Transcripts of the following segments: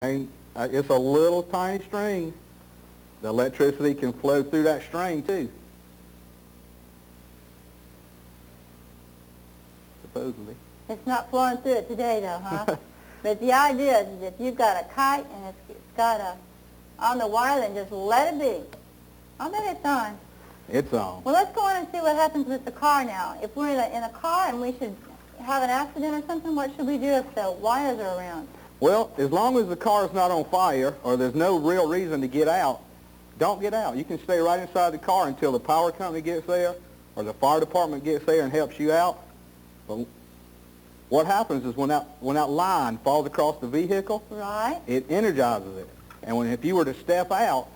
And it's a little tiny string. The electricity can flow through that string too. Supposedly. It's not flowing through it today, though, huh? But the idea is if you've got a kite and it's got a on the wire, then just let it be. I'll bet it's on. It's on. Well, let's go on and see what happens with the car now. If we're in a car and we should have an accident or something, what should we do if the wires are around? Well, as long as the car is not on fire or there's no real reason to get out, don't get out. You can stay right inside the car until the power company gets there or the fire department gets there and helps you out. But what happens is when that line falls across the vehicle, right, it energizes it. And if you were to step out,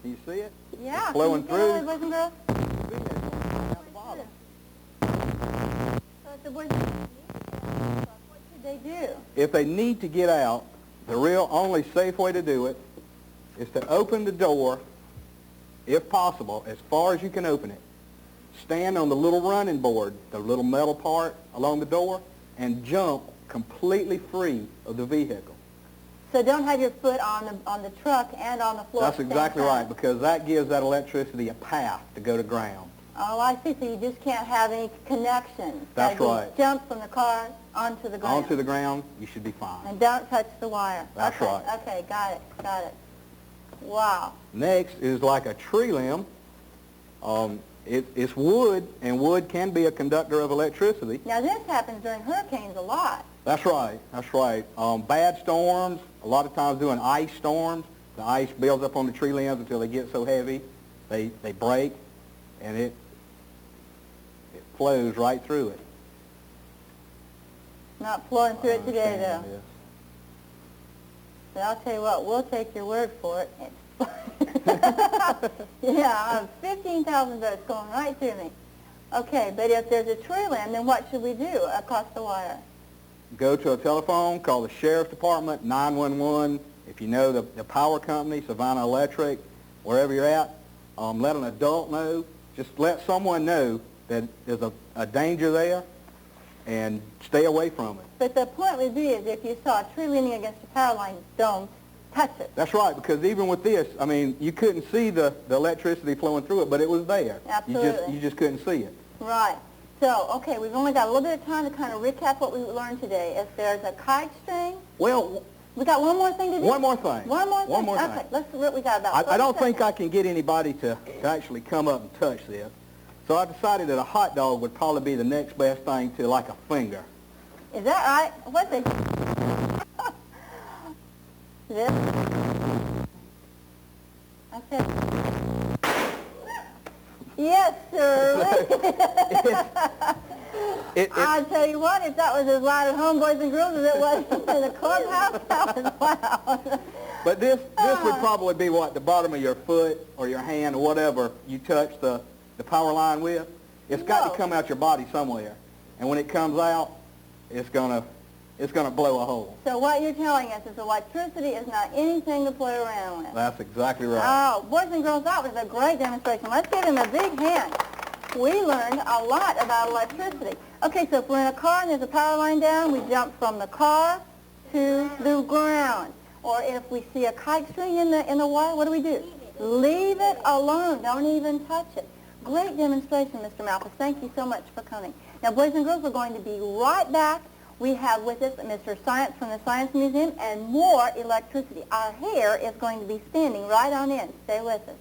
you see it? Yeah. It's flowing through. It, boys and girls? The vehicle at the bottom. So if the boys and girls need to, what should they do? If they need to get out, the real only safe way to do it is to open the door, if possible, as far as you can open it. Stand on the little running board, the little metal part along the door, and jump completely free of the vehicle. So don't have your foot on the truck and on the floor. That's exactly right, because that gives that electricity a path to go to ground. Oh, I see. So you just can't have any connection. That's right. Jump from the car onto the ground. Onto the ground, you should be fine. And don't touch the wire. That's okay. right. Okay, got it. Wow. Next is like a tree limb. It's wood, and wood can be a conductor of electricity. Now this happens during hurricanes a lot. That's right. Bad storms, a lot of times during ice storms, the ice builds up on the tree limbs until they get so heavy, they break, and it flows right through it. Not flowing through it today, though. Yes. But I'll tell you what, we'll take your word for it. Yeah, 15,000 votes going right through me. Okay, but if there's a tree limb, then what should we do across the wire? Go to a telephone, call the sheriff's department, 911. If you know the power company, Savannah Electric, wherever you're at, let an adult know. Just let someone know that there's a danger there and stay away from it. But the point would be is if you saw a tree leaning against a power line, don't touch it. That's right, because even with this, I mean, you couldn't see the electricity flowing through it, but it was there. Absolutely. You just couldn't see it. Right. So, okay, we've only got a little bit of time to kind of recap what we learned today. If there's a kite string, well, we got one more thing to do. One more thing. Okay, we got about. I don't think I can get anybody to actually come up and touch this. So I decided that a hot dog would probably be the next best thing to like a finger. Is that right? What the? This? Okay. Yes, sir. I'll tell you what, if that was as loud at home, boys and girls, as it was in the clubhouse, that was loud. But this would probably be what, the bottom of your foot or your hand or whatever you touch the power line with. It's got to come out your body somewhere. And when it comes out, it's gonna blow a hole. So what you're telling us is electricity is not anything to play around with. That's exactly right. Oh, boys and girls, that was a great demonstration. Let's give him a big hand. We learned a lot about electricity. Okay, so if we're in a car and there's a power line down, we jump from the car to the ground. Or if we see a kite string in the wire, what do? Leave it alone. Don't even touch it. Great demonstration, Mr. Malthus. Thank you so much for coming. Now, boys and girls, we're going to be right back. We have with us Mr. Science from the Science Museum and more electricity. Our hair is going to be standing right on end. Stay with us.